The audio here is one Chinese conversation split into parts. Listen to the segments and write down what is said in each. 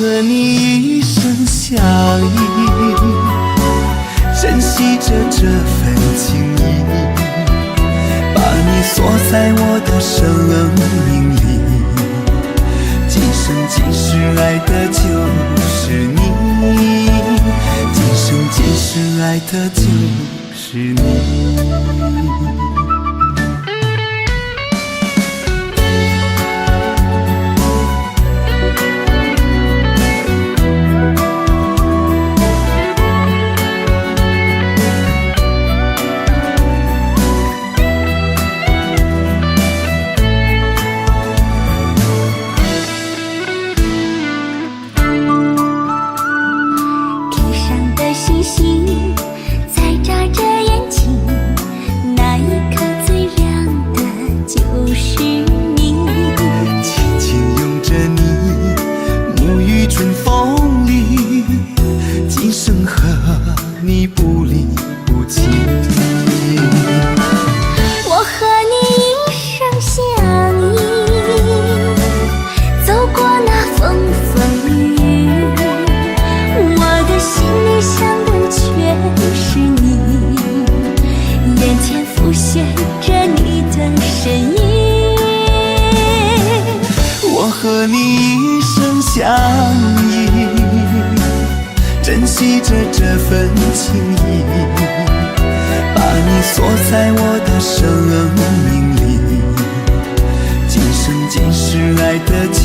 和你一生相依，珍惜着这份情谊，把你锁在我的生命里，今生今世爱的就是你，今生今世爱的就是你。和你一生相依，珍惜着这份情谊，把你锁在我的生命里，今生今世爱的就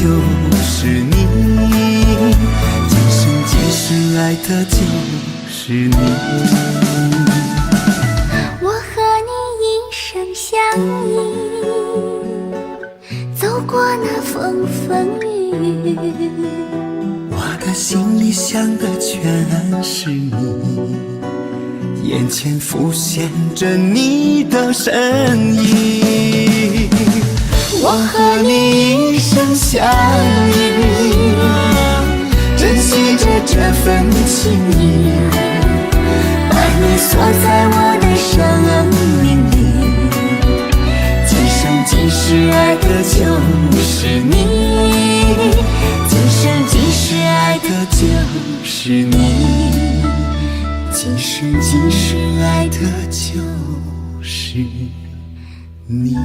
是你，今生今世爱的就是你。我和你一生相依，走过那风风雨雨，我的心里想的全是你，眼前浮现着你的身影。我和你一生相依，珍惜着这份情谊，把你锁在我的生命里，今生今世爱的就是你，今生今世爱的就是你，今生今世爱的就是你。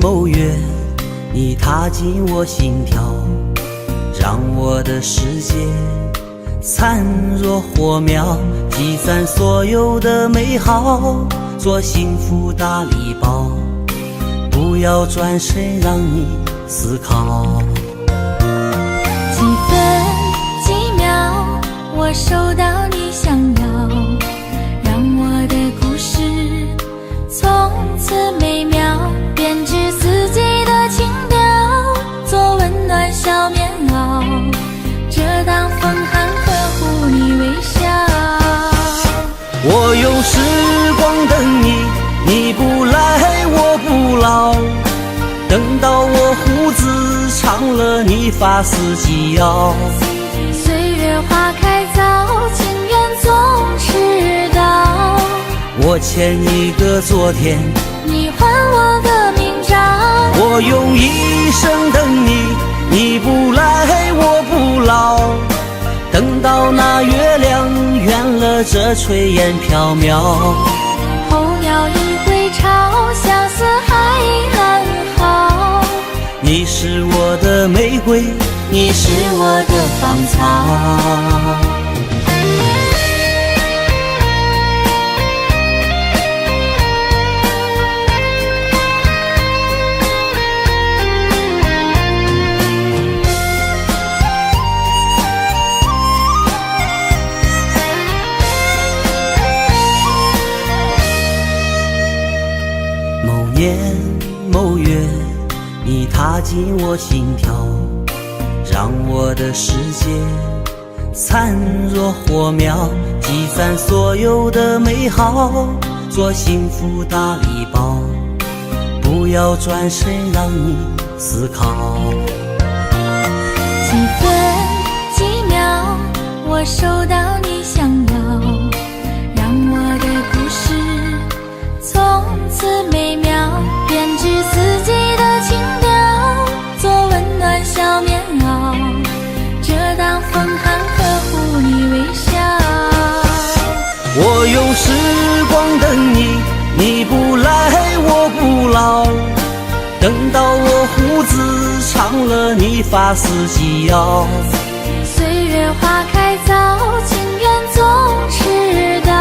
某月，你踏进我心跳，让我的世界灿若火苗，积攒所有的美好，做幸福大礼包，不要转身让你思考。几分几秒，我收到你想要，让我的故事从此美妙，编织自己的情调，做温暖小棉袄，遮挡风寒，呵护你微笑。我用时光等你，你不来我不老，等到我胡子长了，你发丝及腰。岁月花开早，情缘总迟到，我欠一个昨天，你还我个明朝。我用一生等你，你不来我不老，等到那月亮圆了这炊烟缥缈。候鸟已归巢，相思还安好。你是我的玫瑰，你是我的芳草。某年某月，你踏进我心跳，让我的世界灿若火苗，积攒所有的美好，做幸福大礼包，不要转身让你思考。几分几秒，我收到你想要，让我的故事从此美妙，编织自己的情调，做温暖小棉袄，遮挡风寒呵护你微笑。我用时光等你，你不来我不老，等到我胡子长了，你发丝及腰。岁月花开早，情缘总迟到。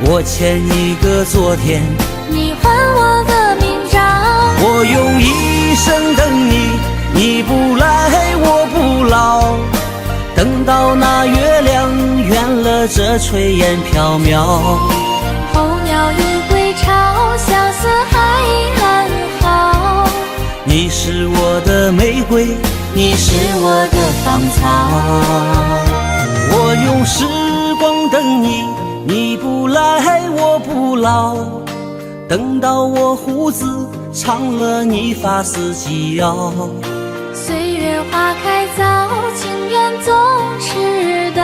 我欠一个昨天，你还我个明朝。我用一生等你，你不来我不老，等到那月亮圆了这炊烟飘渺。候鸟已归巢，相思还安好。你是我的玫瑰，你是我的芳草。我用时光等你，你不来我不老，等到我胡子长了，你发丝及腰。岁月花开早，情缘总迟到。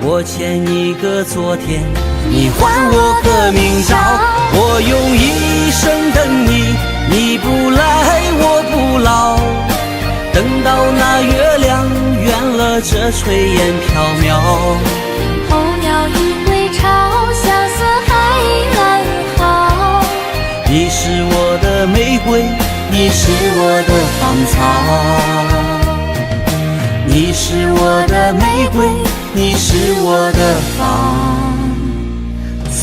我欠一个昨天，你还我个明朝。我用一生等你，你不来我不老，等到那月亮圆了这炊烟飘渺。候鸟已归巢，相思还安好。你是我的玫瑰，你是我的芳草。你是我的玫瑰，你是我的芳草。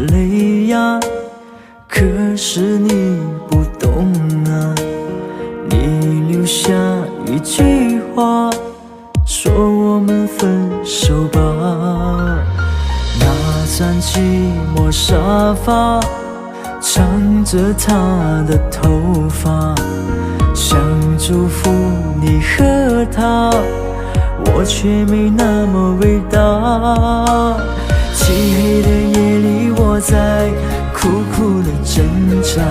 泪呀，可是你不懂啊。你留下一句话，说我们分手吧。那张寂寞沙发，藏着他的头发，想祝福你和他，我却没那么伟大。漆黑的夜里，我在苦苦的挣扎，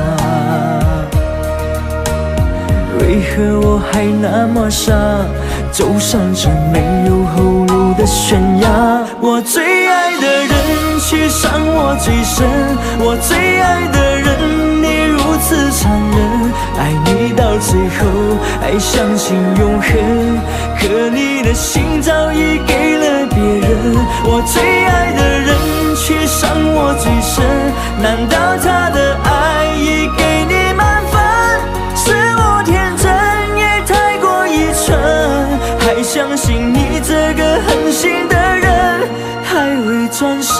为何我还那么傻，走上这没有后路的悬崖。我最爱的人却伤我最深，我最爱的人你如此残忍，爱你到最后还相信永恒，可你的心早已给了别人。我最爱的人却伤我最深，难道他的爱已给你满分？是我天真也太过愚蠢，还相信你这个狠心的人还会转身。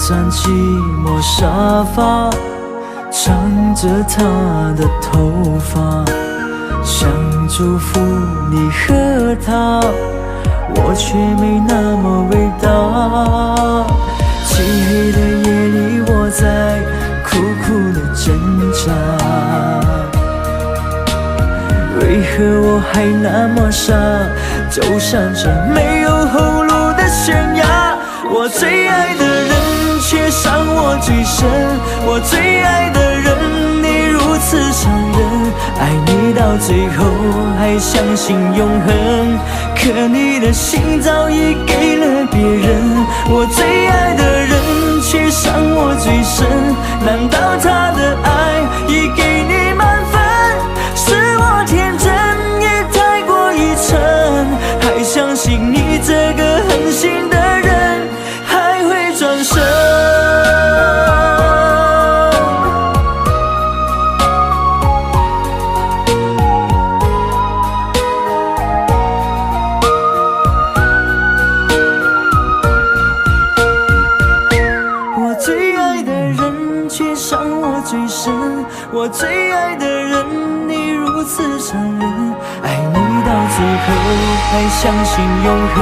张寂寞沙发，藏着他的头发，想祝福你和他，我却没那么伟大。漆黑的夜里，我在苦苦的挣扎，为何我还那么傻，走上这没有后路的悬崖。我最爱的人却伤我最深，我最爱的人你如此伤人，爱你到最后还相信永恒，可你的心早已给了别人，我最爱的人却伤我最深，难道他的爱已给你满分？是我天真也太过愚蠢，还相信你这个狠心的人还会转身。我最爱的人却伤我最深，我最爱的人你如此残忍，爱你到最后还相信永恒，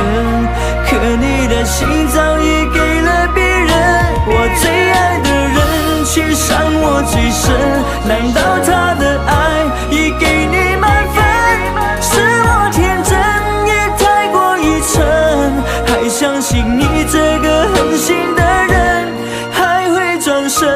可你的心早已给了别人，我最爱的人却伤我最深，难道他的爱已给你满分？是我天真也太过愚蠢，还相信你这个狠心的人还会转身。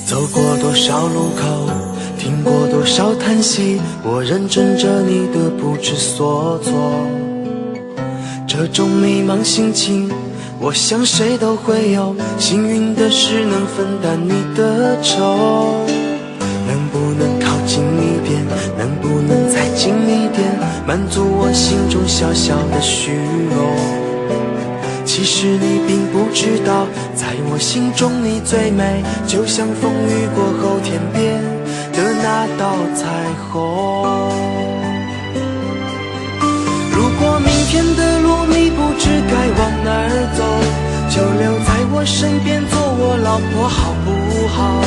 走过多少路口，听过多少叹息，我认真着你的不知所措。这种迷茫心情，我想谁都会有，幸运的是能分担你的愁。能不能靠近一点，能不能再近一点，满足我心中小小的虚荣。其实你并不知道，在我心中你最美，就像风雨过后天边的那道彩虹。如果明天的路你不知该往哪儿走，就留在我身边做我老婆好不好？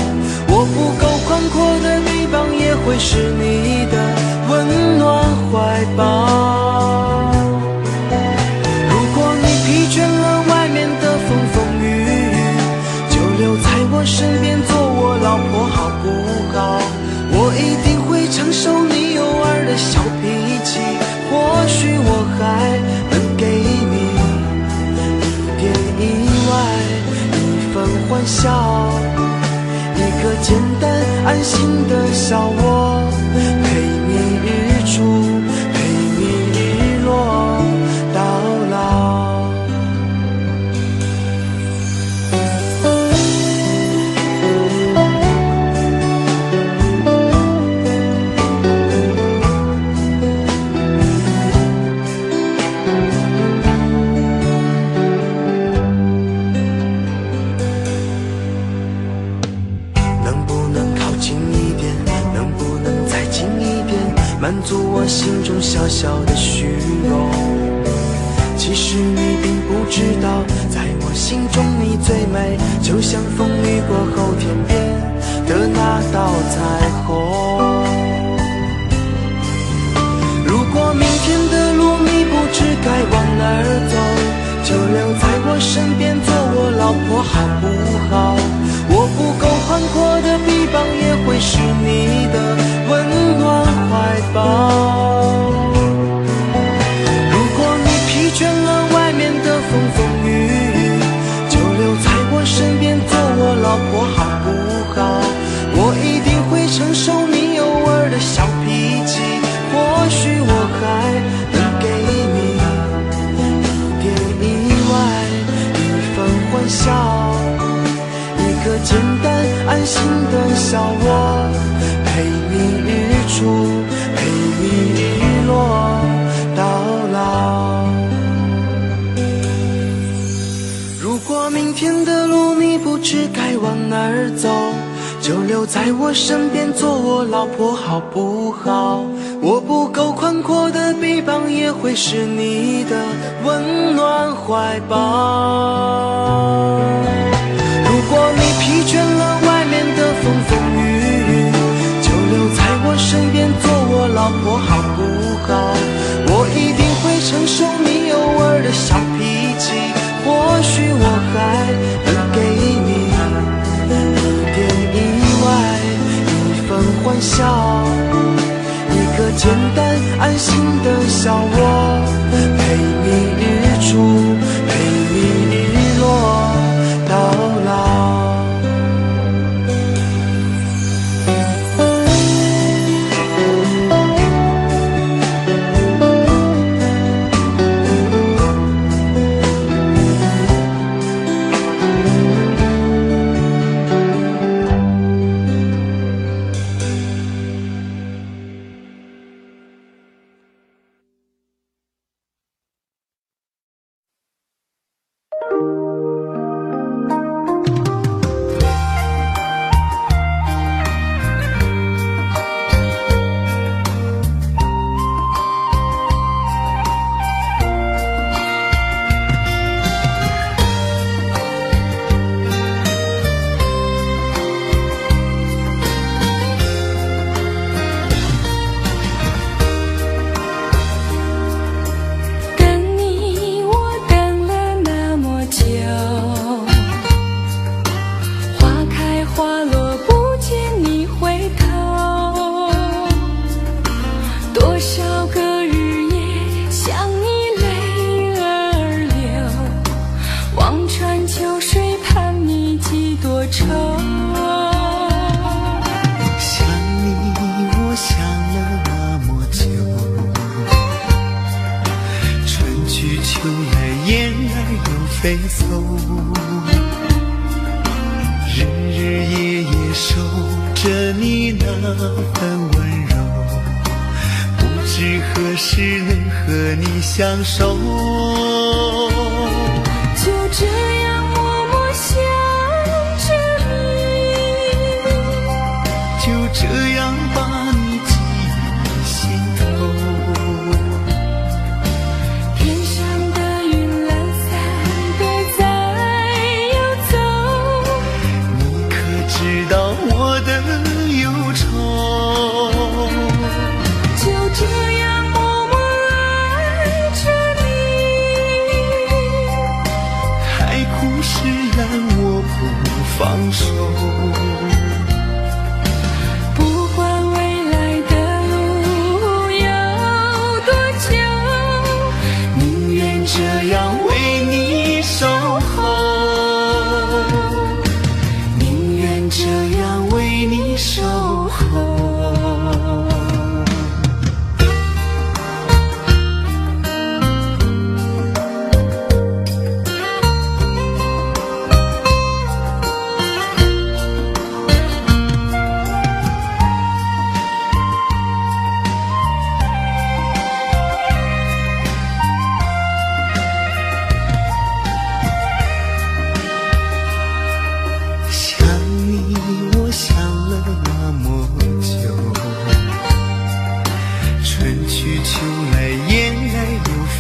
我不够宽阔的臂膀也会是你的温暖怀抱。疲倦了外面的风风雨雨，就留在我身边做我老婆好不好？我一定会承受你偶尔的小脾气，或许我还能给你一点意外，一份欢笑，一个简单安心的小窝，陪你日出，陪你日落到老。满足我心中小小的虚荣。其实你并不知道，在我心中你最美，就像风雨过后天边的那道彩虹。如果明天的路你不知该往哪儿走，就留在我身边做我老婆好不好？我不够宽阔的臂膀也会是你的温暖怀抱。如果你疲倦了外面的风风雨雨，就留在我身边做我老婆好不好？我一定会承受你偶尔的小脾气，或许我还能给你一点意外，一份欢笑，一个简单安心的小窝，陪你日出，陪你日落到老。如果明天的路你不知该往哪儿走，就留在我身边做我老婆好不好？我不够宽阔的臂膀也会是你的温暖怀抱。如果你疲倦了外面的风风雨雨，就留在我身边做我老婆好不好？我一定会承受你偶尔的小脾气，或许我还能给你一点意外，一份欢笑，一个简单安心的小窝，陪你日出，陪你日落到老。飞走，日日夜夜守着你那份温柔，不知何时能和你相守，就这样默默想着你，就这样把你记于心头。放手，不管未来的路有多久，宁愿这样为你守候，宁愿这样为你守候。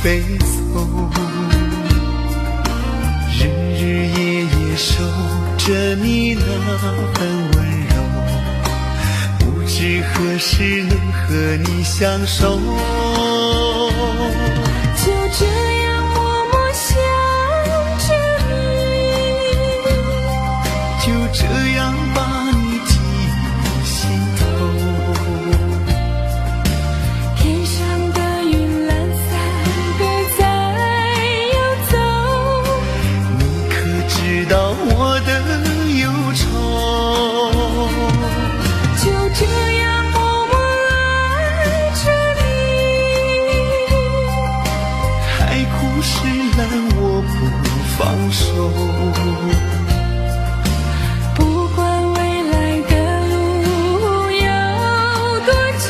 飞走，日日夜夜守着你那份温柔，不知何时能和你相守，就这样默默想着你，就这样把你记于心头。天上的云懒散知道我的忧愁，就这样默默爱着你，海枯石烂我不放手，不管未来的路有多久，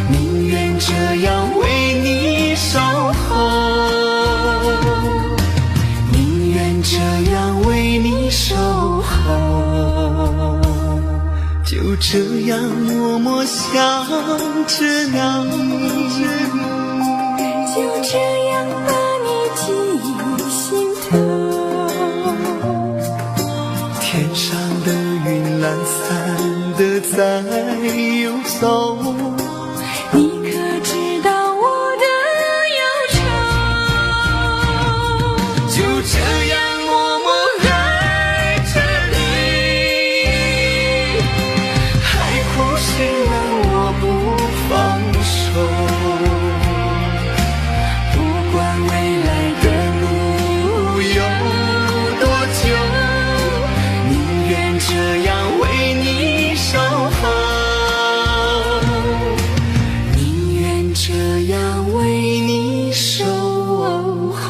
宁愿这样为你守候，这样为你守候，就这样默默想着你，就这样把你记在游走。你可知道我的忧愁？就这样默默爱着你，海枯石烂我不放手。不管未来的路有多久，宁愿这样为你守候，宁愿这样为你守候。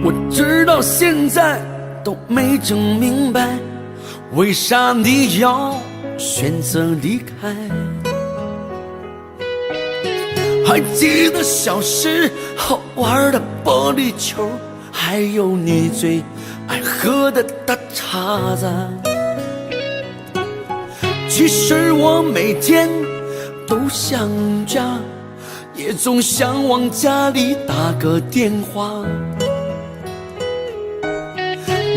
我直到现在都没整明白，为啥你要选择离开？还记得小时候玩的玻璃球，还有你最爱喝的大碴子。其实我每天都想家，也总想往家里打个电话。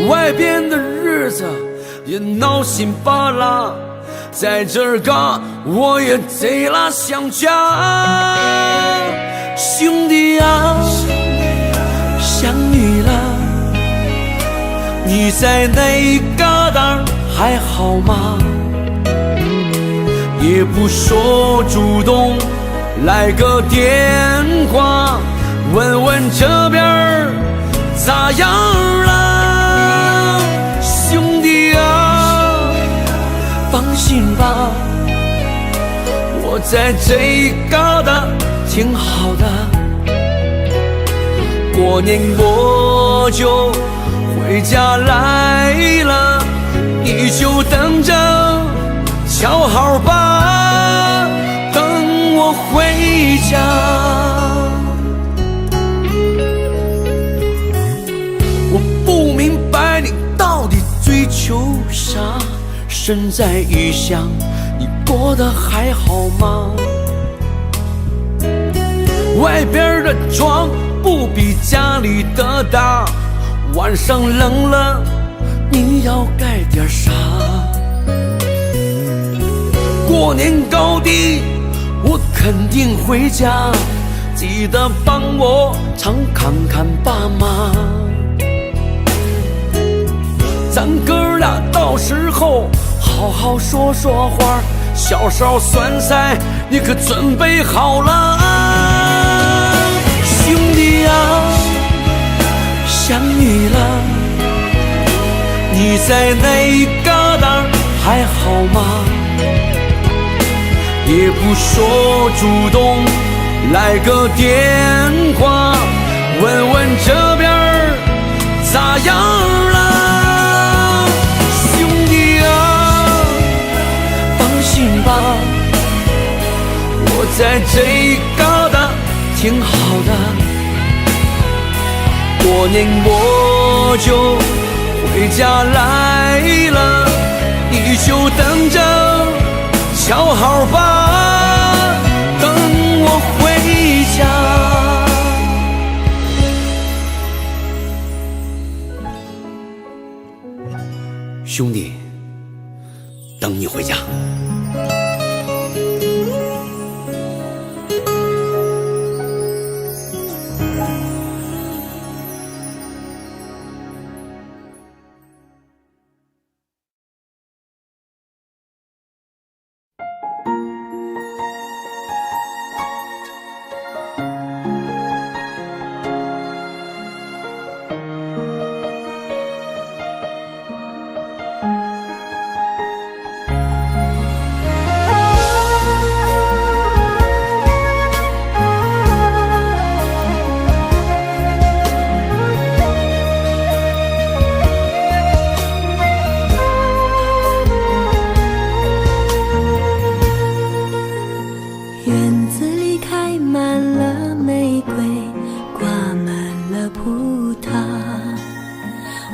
外边的日子也闹心巴拉，在这儿嘎我也贼拉想家。兄弟啊，想你了，你在那旮瘩还好吗？也不说主动来个电话，问问这边咋样了？兄弟啊，放心吧，我在这旮瘩挺好的。过年我就回家来了，你就等着瞧好吧，等我回家。我不明白你到底追求啥，身在异乡，你过得还好吗？外边的床不比家里的大，晚上冷了你要盖点啥？过年高低我肯定回家，记得帮我常看看爸妈。咱哥俩到时候好好说说话，小烧酸菜你可准备好了啊？兄弟啊，想你了，你在那旮瘩还好吗？也不说主动来个电话，问问这边咋样了？兄弟啊，放心吧，我在这旮瘩挺好的。过年我就回家来了，你就等着瞧好吧，等我回家。兄弟，等你回家。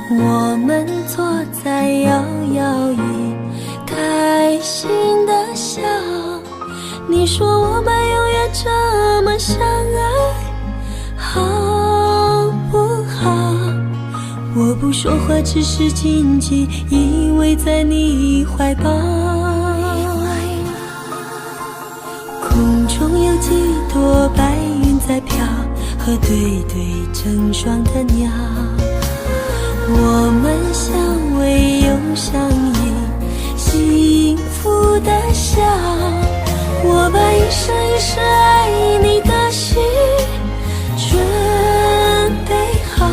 我们坐在摇摇椅，开心的笑。你说我们永远这么相爱，好不好？我不说话，只是紧紧依偎在你怀抱。空中有几朵白云在飘，和对对成双的鸟。我们相偎又相依，幸福的笑。我把一生一世爱你的心准备好，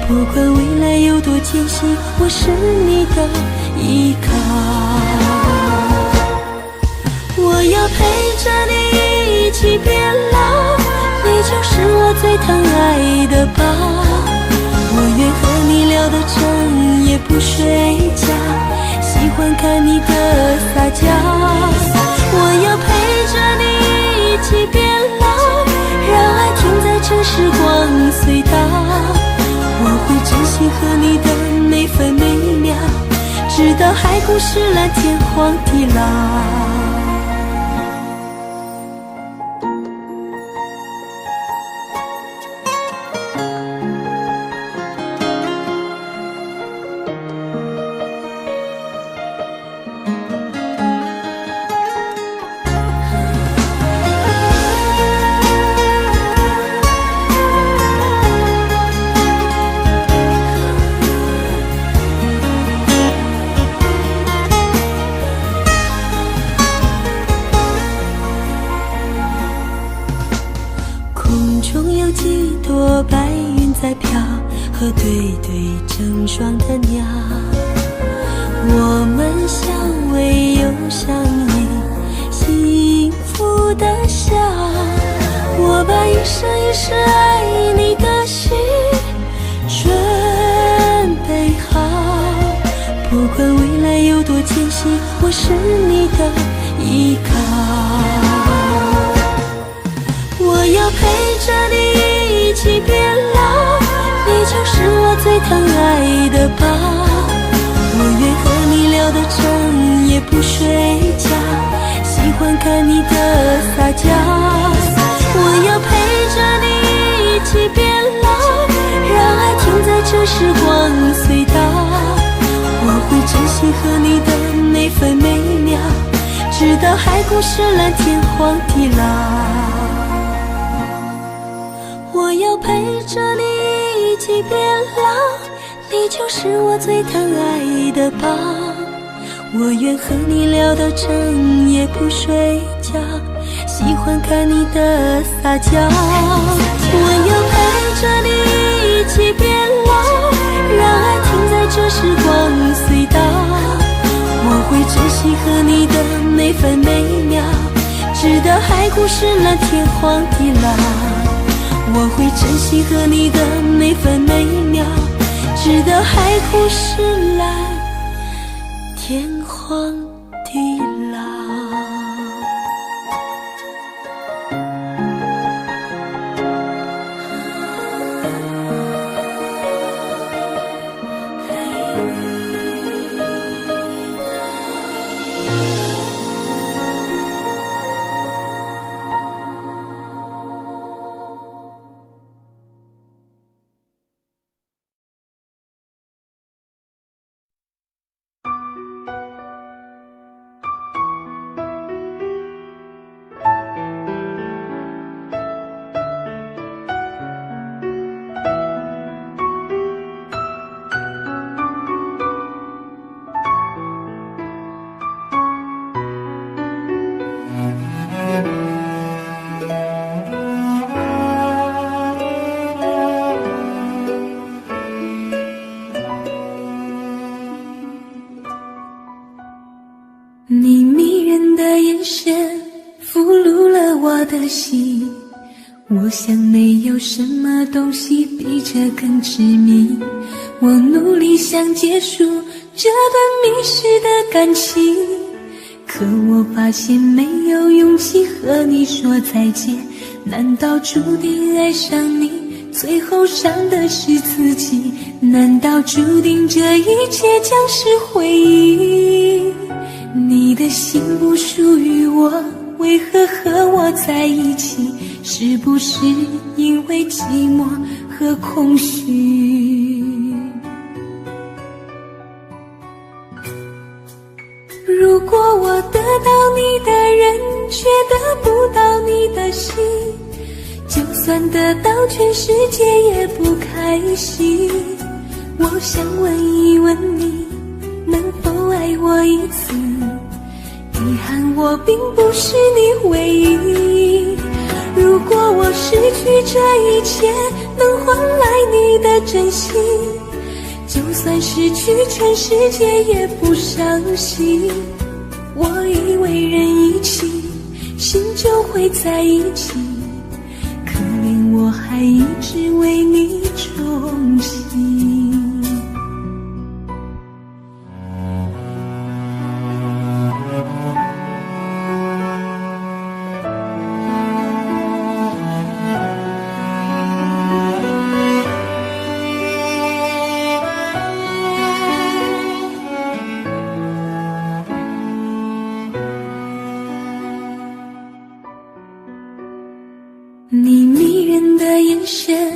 不管未来有多艰辛，我是你的依靠。我要陪着你一起变老，你就是我最疼爱的宝。我愿和你聊到整夜不睡觉，喜欢看你的撒娇。我要陪着你一起变老，让爱停在这时光隧道。我会珍惜和你的每分每秒，直到海枯石烂，天荒地老。白云在飘，和对对成双的鸟。我们相偎又相依，幸福的笑。我把一生一世爱你的心准备好，不管未来有多艰辛，我是你的依靠。我要陪着你一起变老，你就是我最疼爱的宝。我愿和你聊到整夜不睡觉，喜欢看你的撒娇。我要陪着你一起变老，让爱停在这时光隧道。我会珍惜和你的每分每秒，直到海枯石烂，天荒地老。我要陪着你一起变老，你就是我最疼爱的宝。我愿和你聊到整夜不睡觉，喜欢看你的撒娇。我要陪着你一起变老，让爱停在这时光隧道。我会珍惜和你的每分每秒，直到海枯石烂，天荒地老。我会珍惜和你的每分每秒，直到海枯石烂，天荒地老。你迷人的眼神俘虏了我的心，我想没有什么东西比这更致命。我努力想结束这段迷失的感情，可我发现没有勇气和你说再见。难道注定爱上你，最后伤的是自己？难道注定这一切将是回忆？你的心不属于我，为何和我在一起？是不是因为寂寞和空虚？如果我得到你的人，却得不到你的心，就算得到全世界也不开心。我想问一问你，能否爱我一次？遗憾我并不是你唯一。如果我失去这一切，能换来你的真心，就算失去全世界也不伤心。我以为人一起，心就会在一起，可怜我还一直为你钟情。你迷人的眼神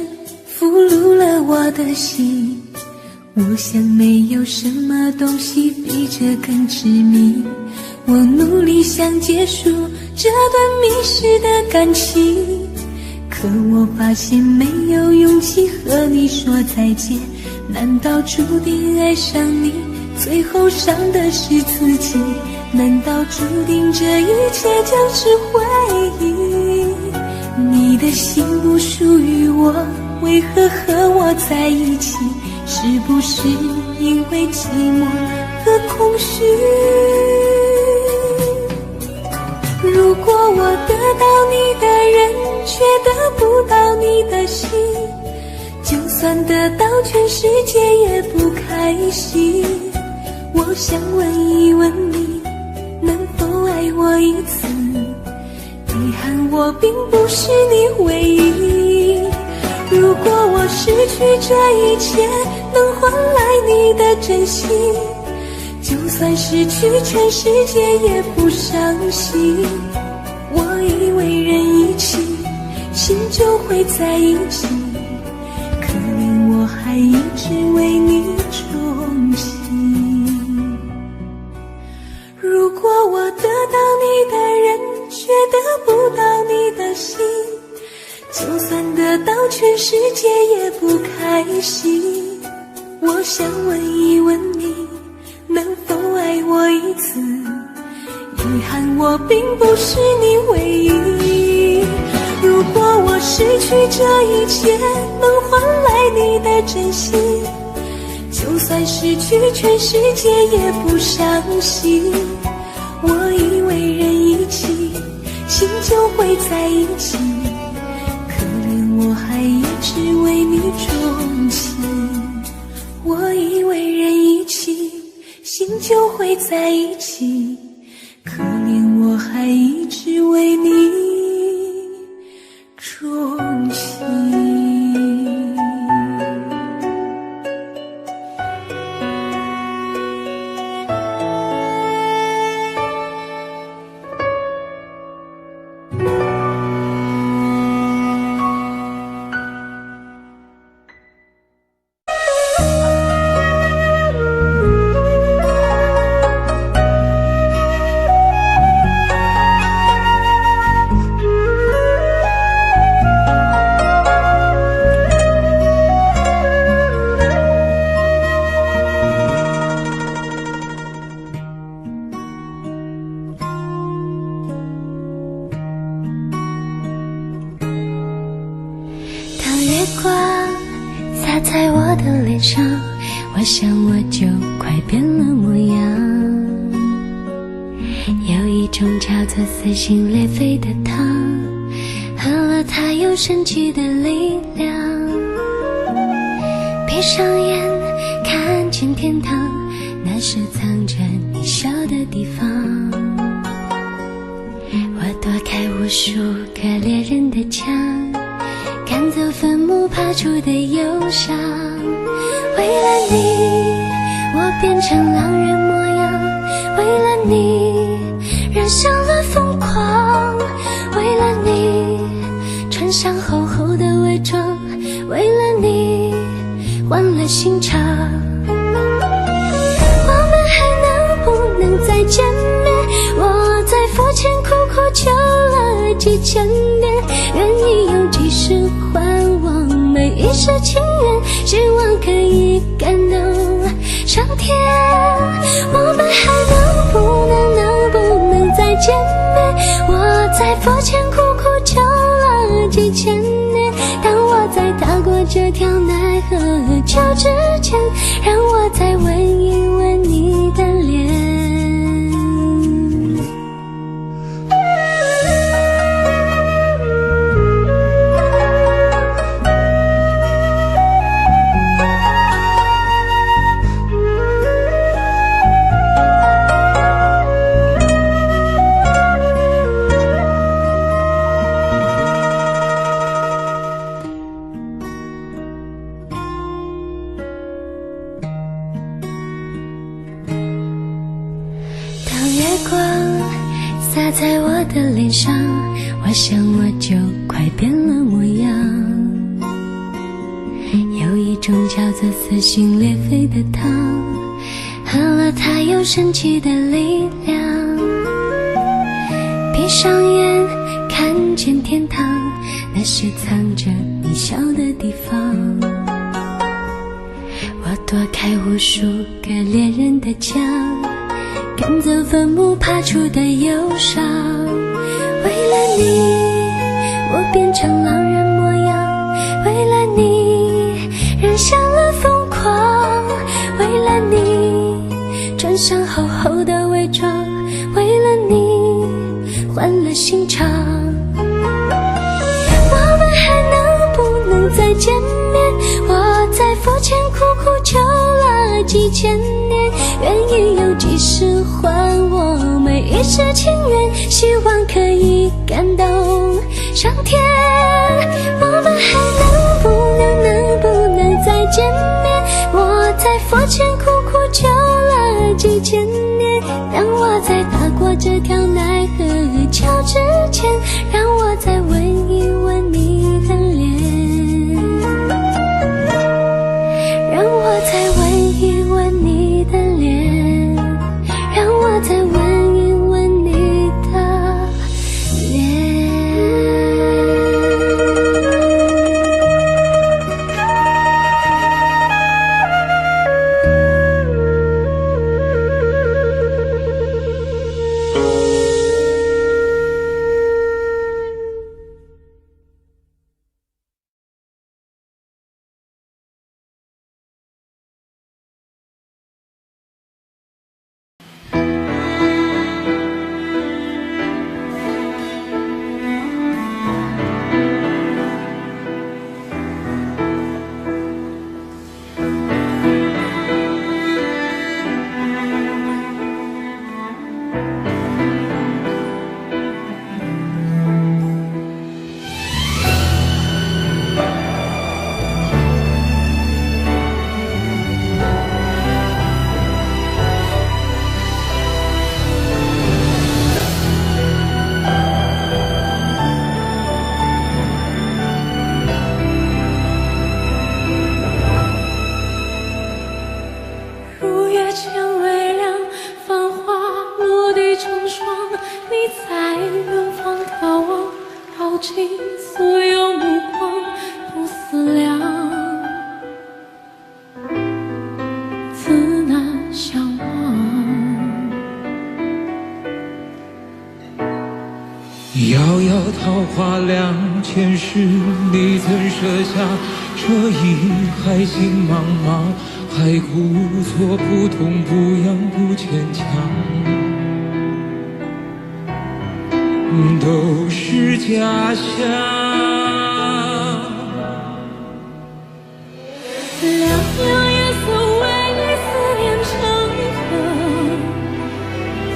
俘虏了我的心，我想没有什么东西比这更致命。我努力想结束这段迷失的感情，可我发现没有勇气和你说再见。难道注定爱上你，最后伤的是自己？难道注定这一切将是回忆？你的心不属于我，为何和我在一起？是不是因为寂寞和空虚？如果我得到你的人，却得不到你的心，就算得到全世界也不开心。我想问一问你，能否爱我一次？遗憾我并不是你唯一。如果我失去这一切，能换来你的真心，就算失去全世界也不伤心。我以为人一起，心就会在一起，可怜我还一直为你钟情。如果我得到你的人，却得不到你的心，就算得到全世界也不开心。我想问一问你，能否爱我一次？遗憾我并不是你唯一。如果我失去这一切，能换来你的真心，就算失去全世界也不伤心。我以为人一起，心就会在一起，可怜我还一直为你钟情。我以为人一起，心就会在一起，可怜我还一直为你钟情。洒在我的脸上，我想我就快变了模样。有一种叫做撕心裂肺的糖，喝了它有神奇的力量。闭上眼看见天堂，那是藏着你笑的地方。我躲开无数个猎人的枪，赶走坟墓爬出的忧伤，为成狼人模样。为了你染上了疯狂，为了你穿上厚厚的伪装，为了你换了心肠。我们还能不能再见面？我在佛前苦苦求了几千遍，愿意用几世还我每一世情缘，希望可以感动上天。我们还能不能再见面？我在佛前苦苦求了几千年，当我在踏过这条奈何桥之前，让我再吻一吻你的脸。洒在我的脸上，我想我就快变了模样。有一种叫做撕心裂肺的糖，喝了它有神奇的力量。闭上眼看见天堂，那是藏着你笑的地方。我躲开无数个恋人的墙，赶走坟墓爬出的忧伤。为了你我变成狼人模样，为了你染上了疯狂，为了你穿上厚厚的伪装，为了你换了心肠。我们还能不能再见面？我在佛前苦苦求了几千年，愿意用几世还我每一世情缘，希望可以感动上天。我们还能不能再见面？我在佛前苦苦求了几千年，当我在踏过这条奈何桥之前，让我再吻一吻你的脸，让我再吻一吻你的脸，让我再吻一吻你的脸。遥遥桃花2000世，你曾设下这一海情茫茫，海枯错不痛不痒不牵强，都是假象。两样颜色为你思念成河，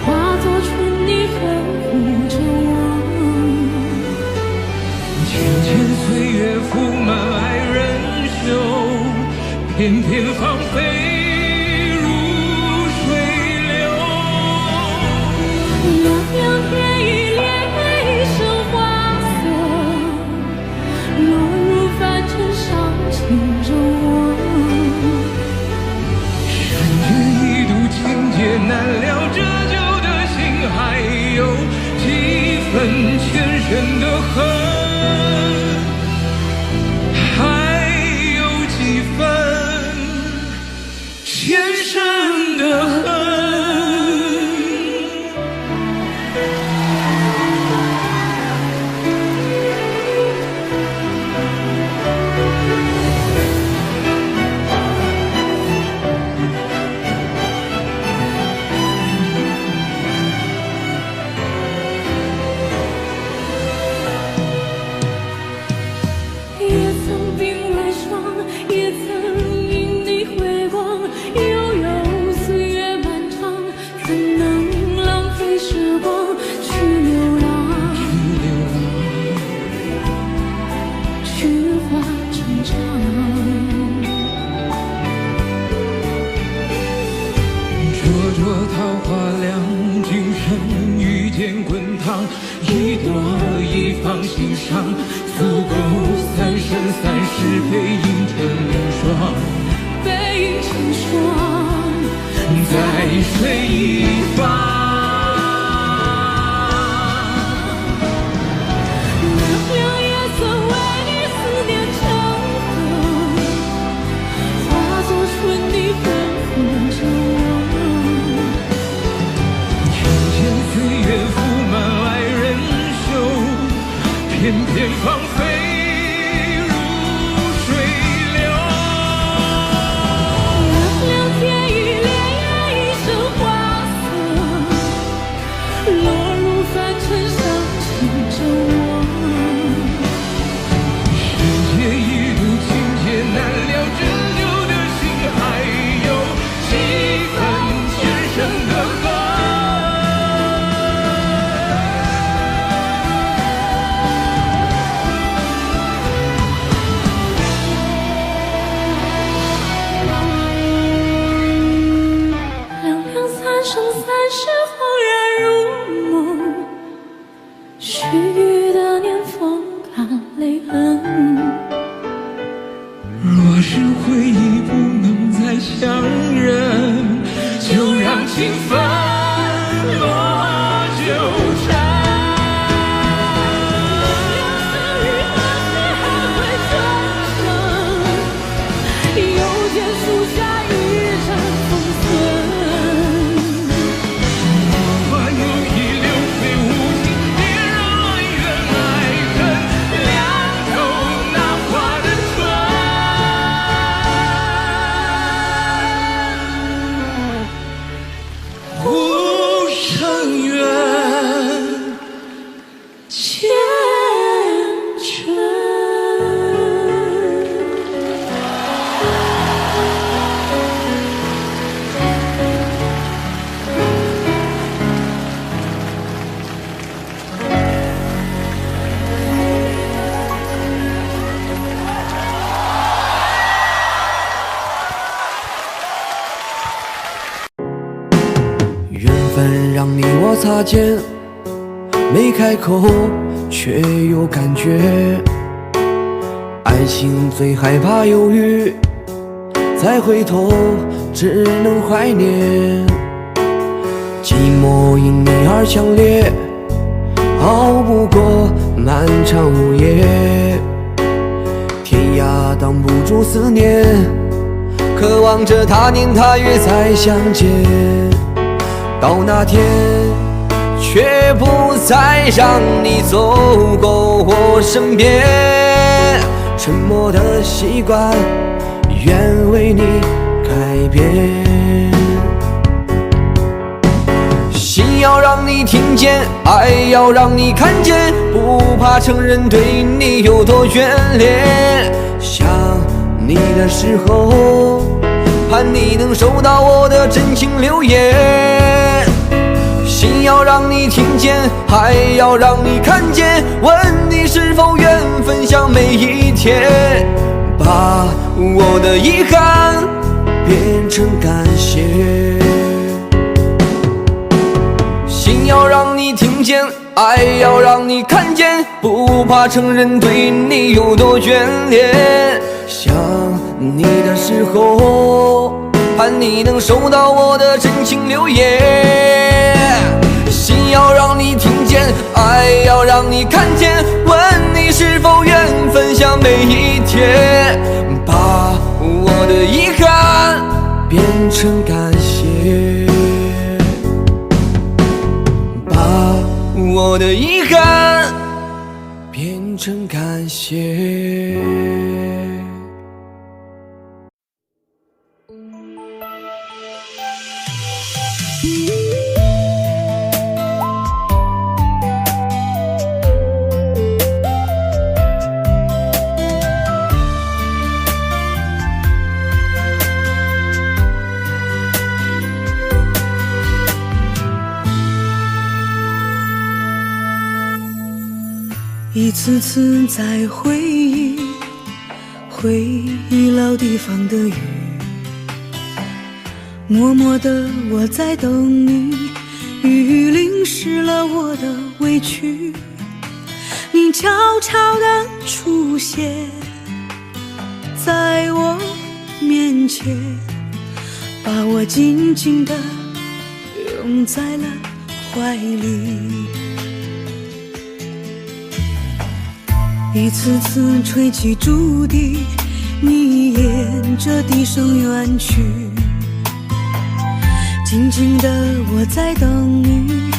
化作春泥呵护着我。浅浅岁月铺满爱人袖，片片芳菲如让你我擦肩，没开口却有感觉。爱情最害怕犹豫，再回头只能怀念。寂寞因你而强烈，熬不过漫长午夜。天涯挡不住思念，渴望着他年他月再相见。到那天，却不再让你走过我身边。沉默的习惯，愿为你改变。心要让你听见，爱要让你看见，不怕承认对你有多眷恋。想你的时候，盼你能收到我的真情留言。心要让你听见，还要让你看见，问你是否愿分享每一天，把我的遗憾变成感谢。心要让你爱要让你看见，不怕承认对你有多眷恋。想你的时候，盼你能收到我的真情留言。心要让你听见，爱要让你看见，问你是否愿分享每一天，把我的遗憾变成感谢，把我的遗憾变成感谢。一次次在回忆老地方的雨，默默的我在等你，雨淋湿了我的委屈，你悄悄地出现在我面前，把我紧紧地拥在了怀里。一次次吹起竹笛，你沿着笛声远去，静静的我在等你，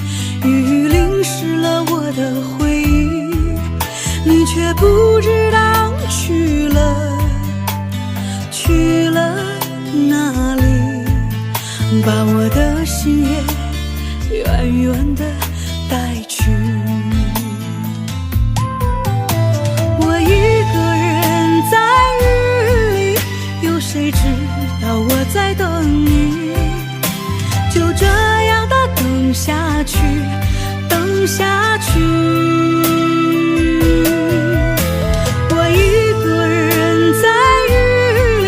雨淋湿了我的回忆，你却不知道去了哪里，把我的心也远远的带去。谁知道我在等你，就这样的等下去，等下去。我一个人在雨里，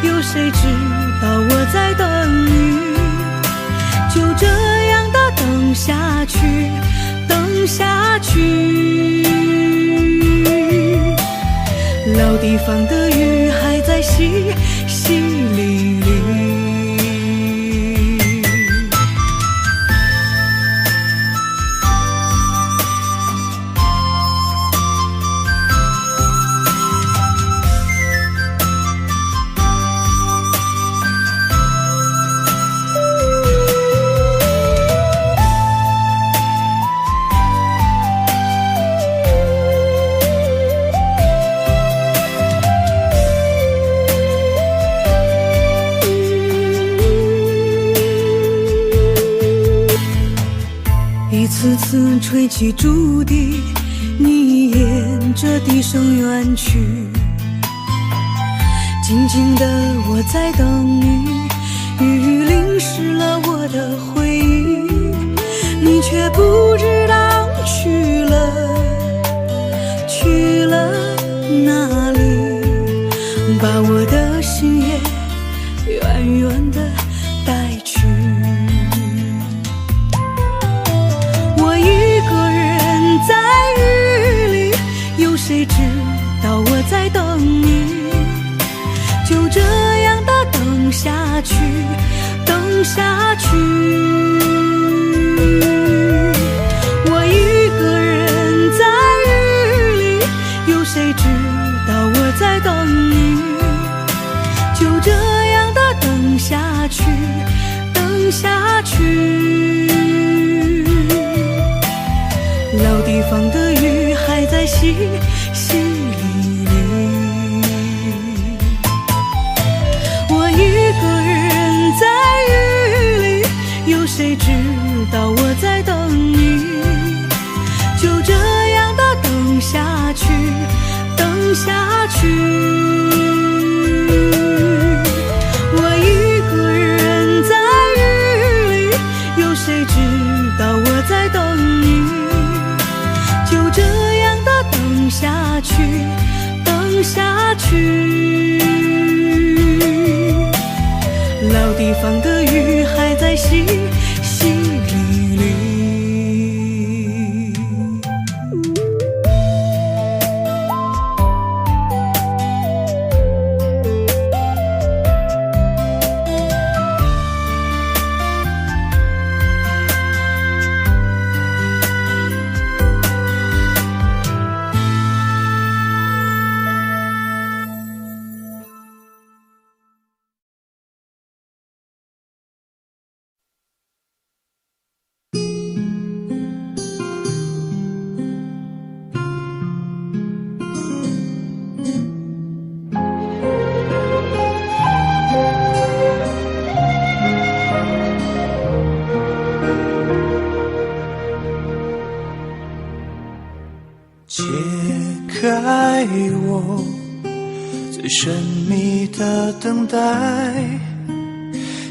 有谁知道我在等你，就这样的等下去，等下去。老地方的雨还在淅淅沥沥，一次次吹起竹笛，你沿着笛声远去，静静的我在等你，雨淋湿了我的回忆，你却不知道去了哪里，把我的心也远远的带去。谁知道我在等你，就这样的等下去，等下去。我一个人在雨里，有谁知道我在等你，就这样的等下去，等下去。老地方的雨还在淅淅沥沥，我一个人在雨里，有谁知道我在等你，就这样的等下去，等下去。我一个人在雨里，有谁知道我在等你，就这样的等下去，等下去。老地方的雨还在淅淅沥沥。等待，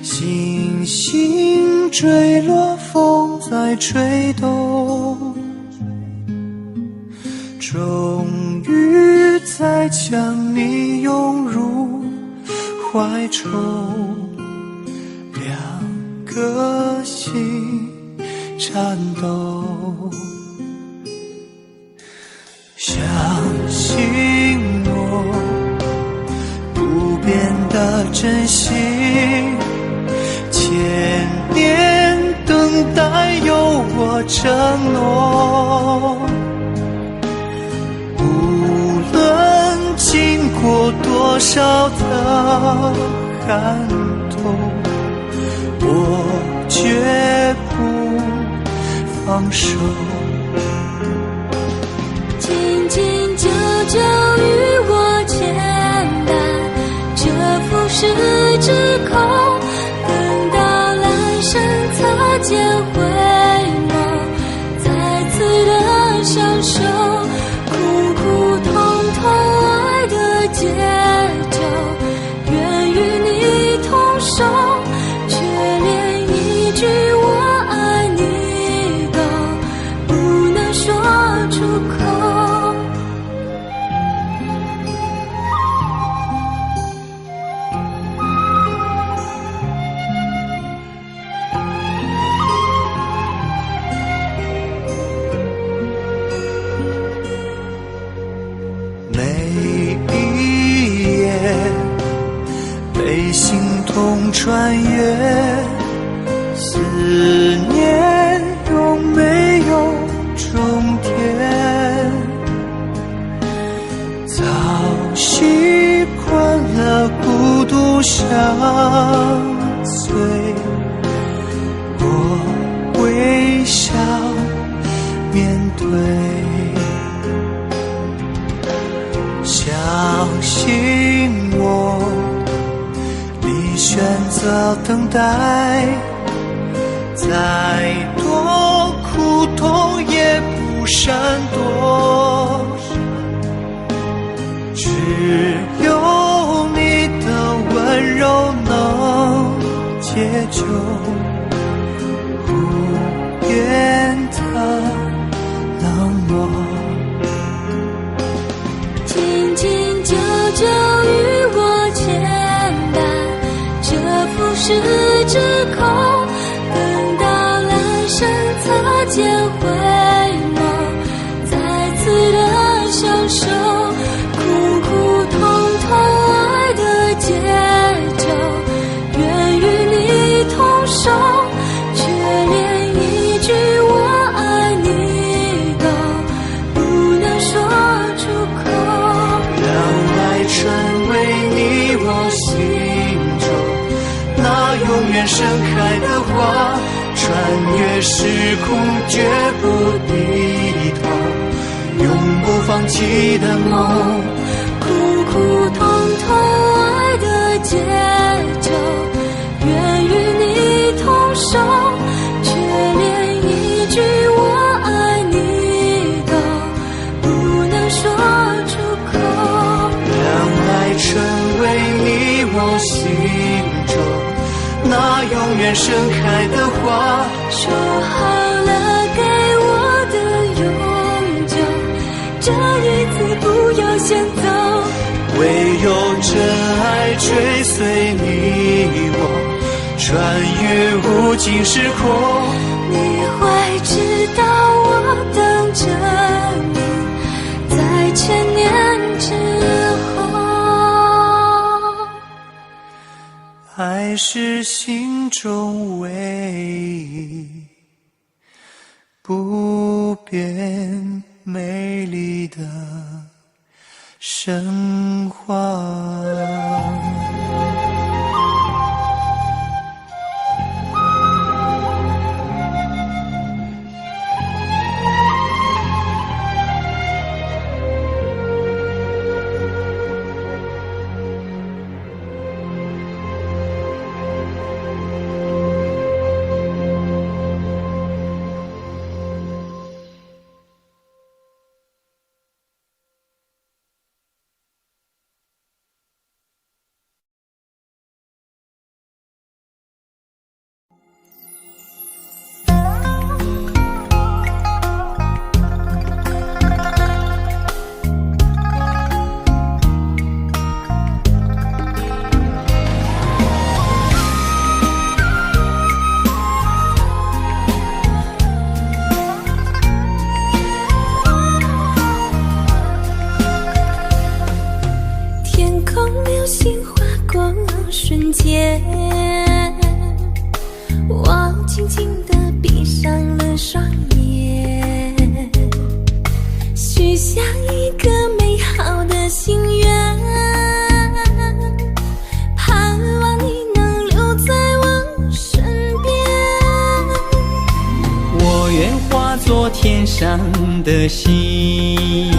星星坠落，风在吹动，终于再将你拥入怀中，两个心颤抖。相信我不变的真心，千年等待有我承诺。无论经过多少的寒冬，我绝不放手。紧紧久久与我牵绊，这浮世之空，等到来生擦肩回眸，再次的相守，苦苦痛痛爱的节奏，愿与你同守，却连一句我爱你都不能说出口。每一夜被心痛穿越，思念有没有终点？早习惯了孤独相随，我微笑面对。相信我，你选择等待，再多苦痛也不闪躲，只有你的温柔能解救无言的冷漠。紧紧久久与我牵绊，这浮世之空，等到来生擦肩回眸，再次的相守，苦苦痛痛爱的节奏，愿与你同守，却连一句我爱你都不能说出口。成为你我心中那永远盛开的花，穿越时空绝不低头，永不放弃的梦。苦苦痛痛爱的节奏，愿与你同守，却连一句我爱你都不能说出口。成为你我心中那永远盛开的花，说好了给我的永久，这一次不要先走。唯有真爱追随你我，穿越无尽时空。你会知道我等着你，在千年之后。爱是心中唯一不变美丽的神话。人间。我轻轻地闭上了双眼，许下一个美好的心愿，盼望你能留在我身边。我愿化作天上的星，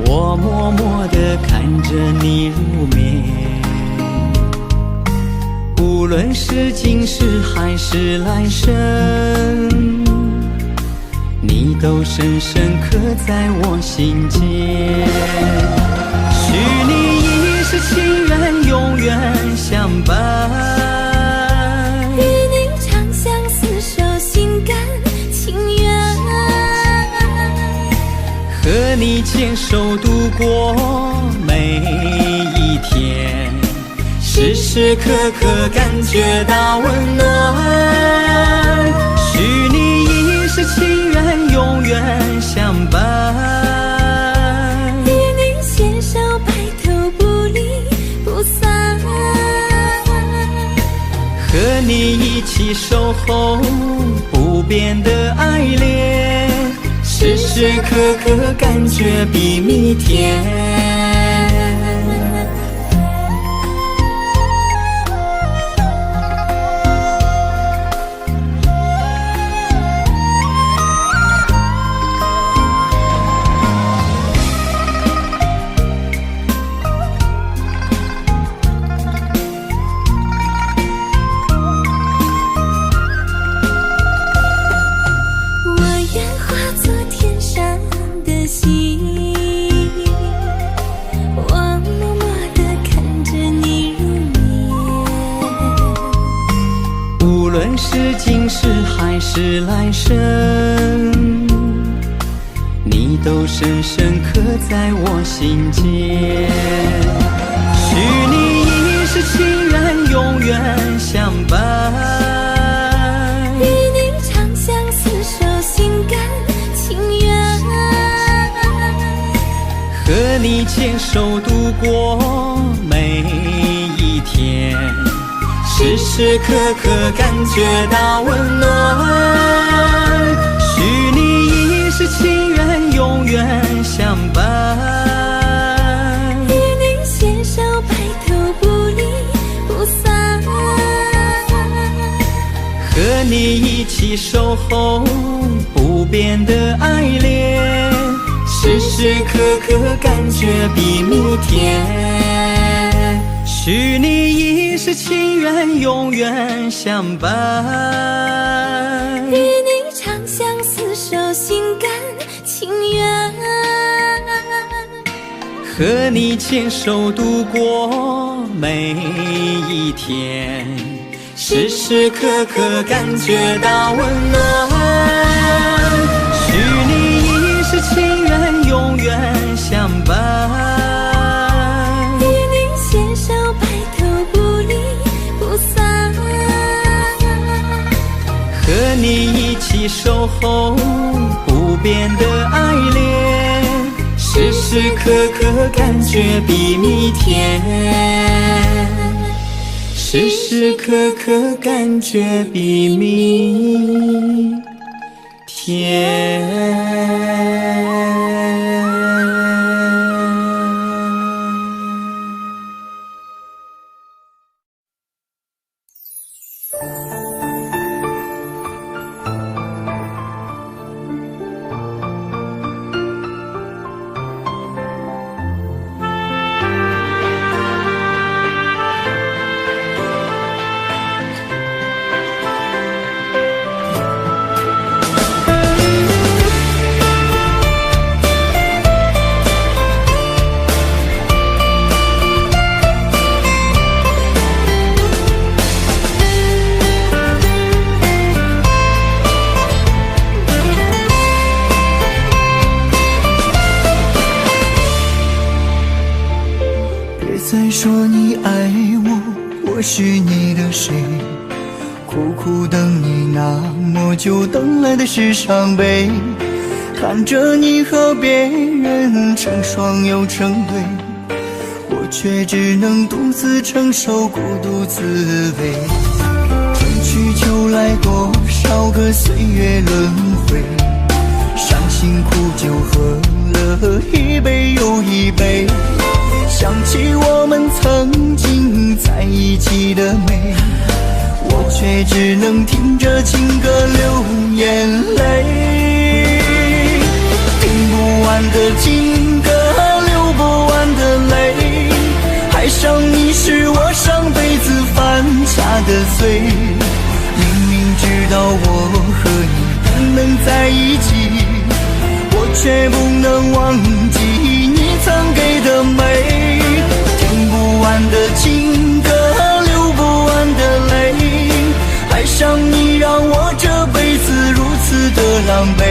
我默默地看着你入眠，无论是今世还是来生，你都深深刻在我心间。许你一世情缘，永远相伴，与你长相厮守，心甘情愿，和你牵手度过每一天，时时刻刻感觉到温暖。许你一世情缘，永远相伴，与你携手白头不离不散，和你一起守候不变的爱恋，时时刻刻感觉比蜜甜。是今世还是来生，你都深深刻在我心间。许你一世情缘，永远相伴，与你长相厮守，心甘情愿，和你牵手度过每一天，时时刻刻感觉到温暖。许你一世情缘，永远相伴，与你携手白头不离不散，和你一起守候不变的爱恋，时时刻刻感觉比蜜甜。许你一世情缘，永远相伴，与你长相厮守，心甘情愿，和你牵手度过每一天，时时刻刻感觉到温暖。许你一世情缘，永远相伴，和你一起守候不变的爱恋，时时刻刻感觉比蜜甜，时时刻刻感觉比蜜甜。再说你爱我，我是你的谁？苦苦等你那么久，等来的是伤悲。看着你和别人成双又成对，我却只能独自承受孤独滋味。春去秋来，多少个岁月轮回，伤心苦酒喝了一杯又一杯，想起我们曾经在一起的美，我却只能听着情歌流眼泪。听不完的情歌，流不完的泪，爱上你是我上辈子犯下的罪。明明知道我和你不能在一起，我却不能忘记你曾给的美。听不完的情歌，流不完的泪，爱上你让我这辈子如此的狼狈，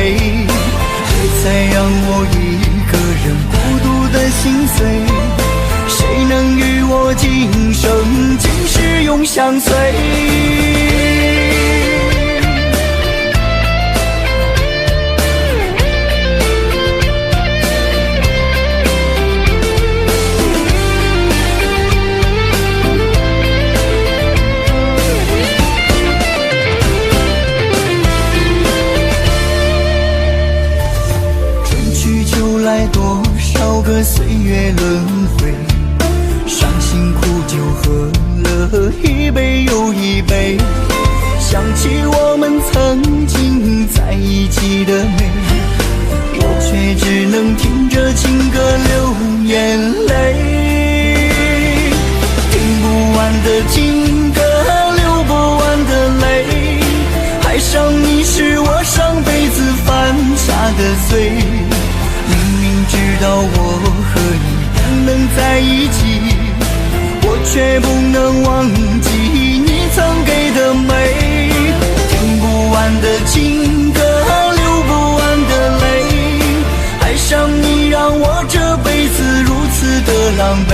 别再让我一个人孤独的心碎，谁能与我今生今世永相随。多少个岁月轮回，伤心苦酒喝了一杯又一杯，想起我们曾经在一起的美，我却只能听着情歌流眼泪。听不完的情歌，流不完的泪，爱上你是我上辈子犯下的罪。知道我和你不能在一起，我却不能忘记你曾给的美。听不完的情歌，流不完的泪，爱上你让我这辈子如此的狼狈，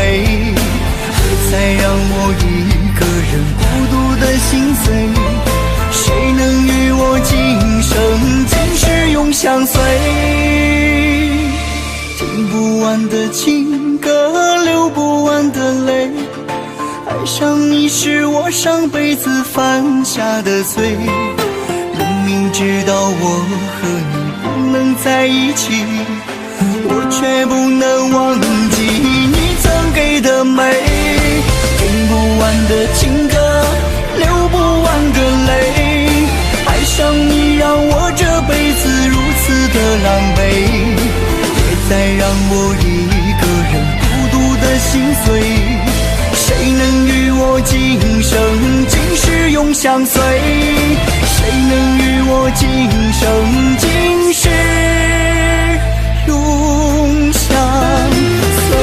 别再让我一个人孤独的心碎，谁能与我今生今世永相随。听不完的情歌，流不完的泪，爱上你是我上辈子犯下的罪。明明知道我和你不能在一起，我却不能忘记你曾给的美。听不完的情歌，流不完的泪，爱上你让我这辈子如此的狼狈，再让我一个人孤独的心碎，谁能与我今生今世永相随？谁能与我今生今世永相随？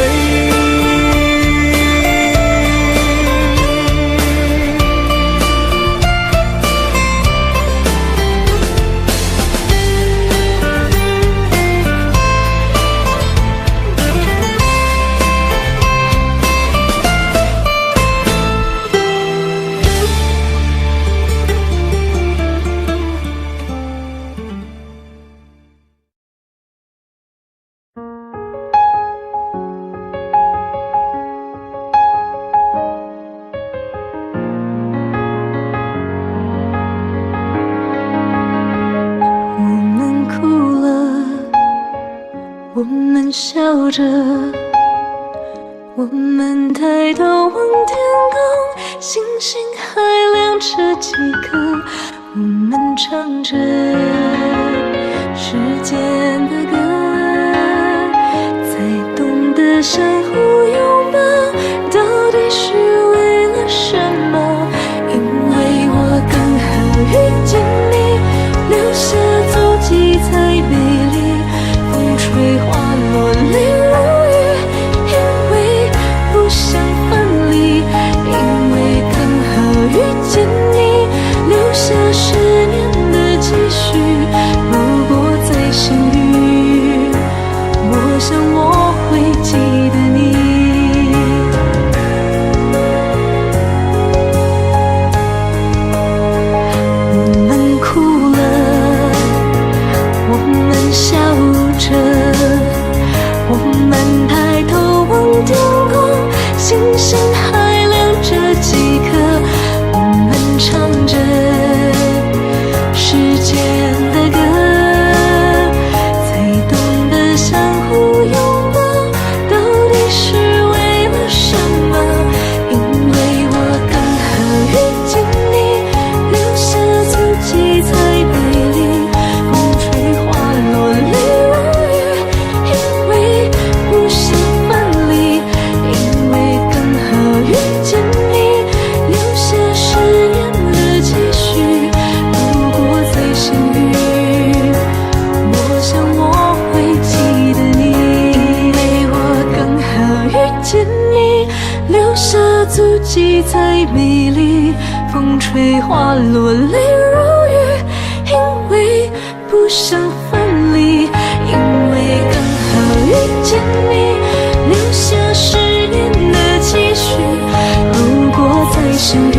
笑着，我们抬头望天空，星星还亮着几颗。我们唱着时间的歌，才懂得相互拥抱，到底是为了什么？因为我刚好遇见你，留下足迹才美丽。风吹花落泪如雨，因为不想分离，因为刚好遇见你，留下10年的积蓄。如果再相遇，我想我会记得你。风吹花落泪如雨，因为不想分离，因为刚好遇见你，留下10年的期许。如果再相遇，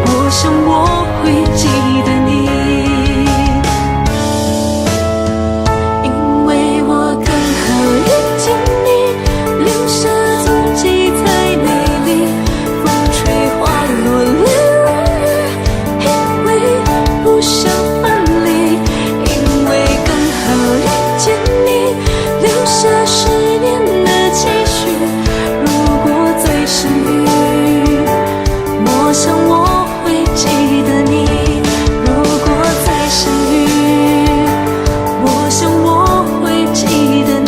我想我会记得你，因为我刚好遇见你，留下足迹太美丽。风吹花落泪如雨，因为不想分离，因为刚好遇见你，留下10年的期许。如果再相遇，我想我会记得你。如果再相遇，我想我会记得你。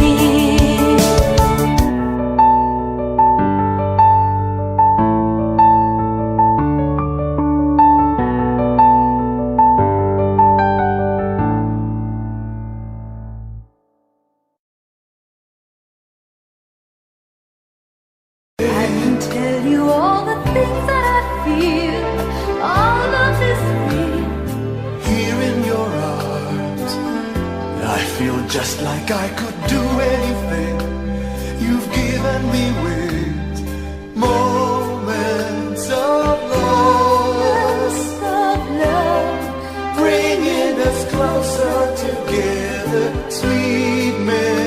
I can tell you all the things that I feel. All of this real. Here in your arms, I feel just like I could do anything. You've given me wings, moments of love, bringing us closer together, sweet memories.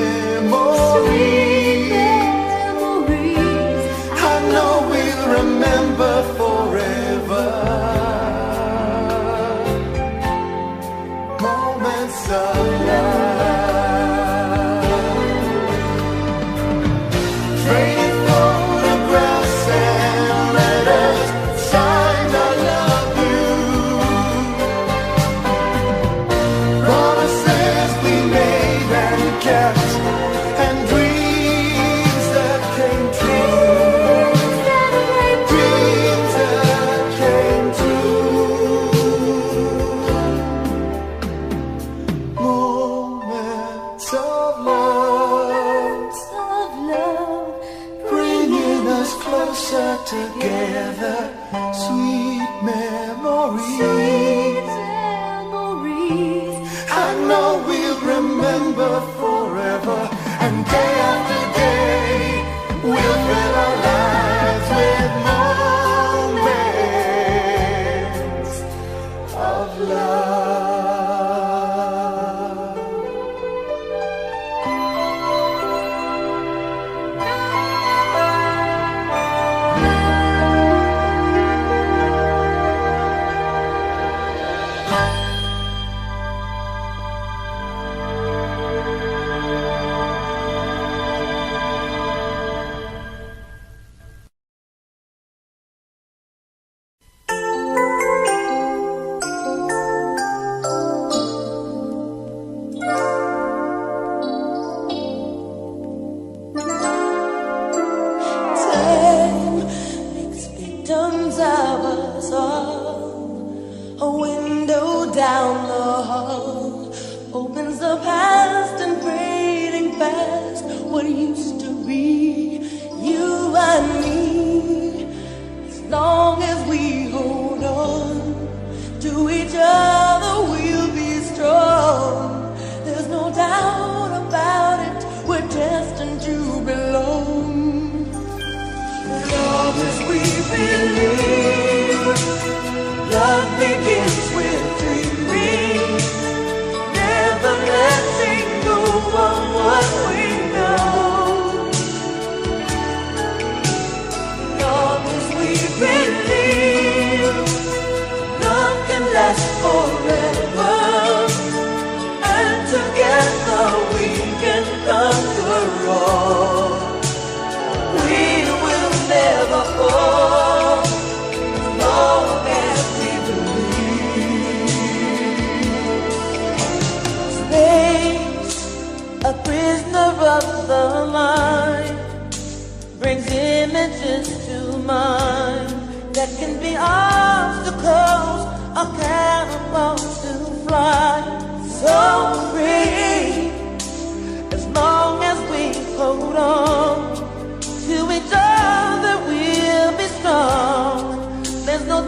I know we'll remember forever. Moments of love, faded photographs and letters signed I love you. Promises we made and kept, and dreams that came true. Dreams that came true. Moments of love, bringing us closer together. Sweet memories. I know we'll remember forever, and day after day we'll fill our lives with moments of love. Time makes victims of us all. A window down the hall opens the past and fading fast. What used to be you and me. As long as we hold on to each other, we'll be strong. There's no doubt about it, we're destined to belong. Love as we believe, love begins with dreaming, never letting go of what we know. Love as we believe, love can last forever, and together we can conquer all. We will never fall, as long as we believe. Space, a prisoner of the mind, brings images to mind that can be obstacles or catapults to fly. So free, as long as we hold on to each other, we'll be strong. There's no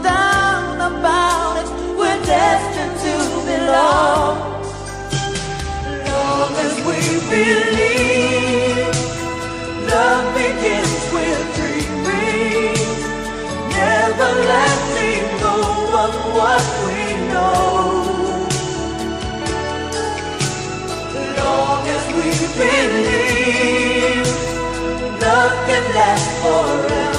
what we know. Long as we believe, love can last forever.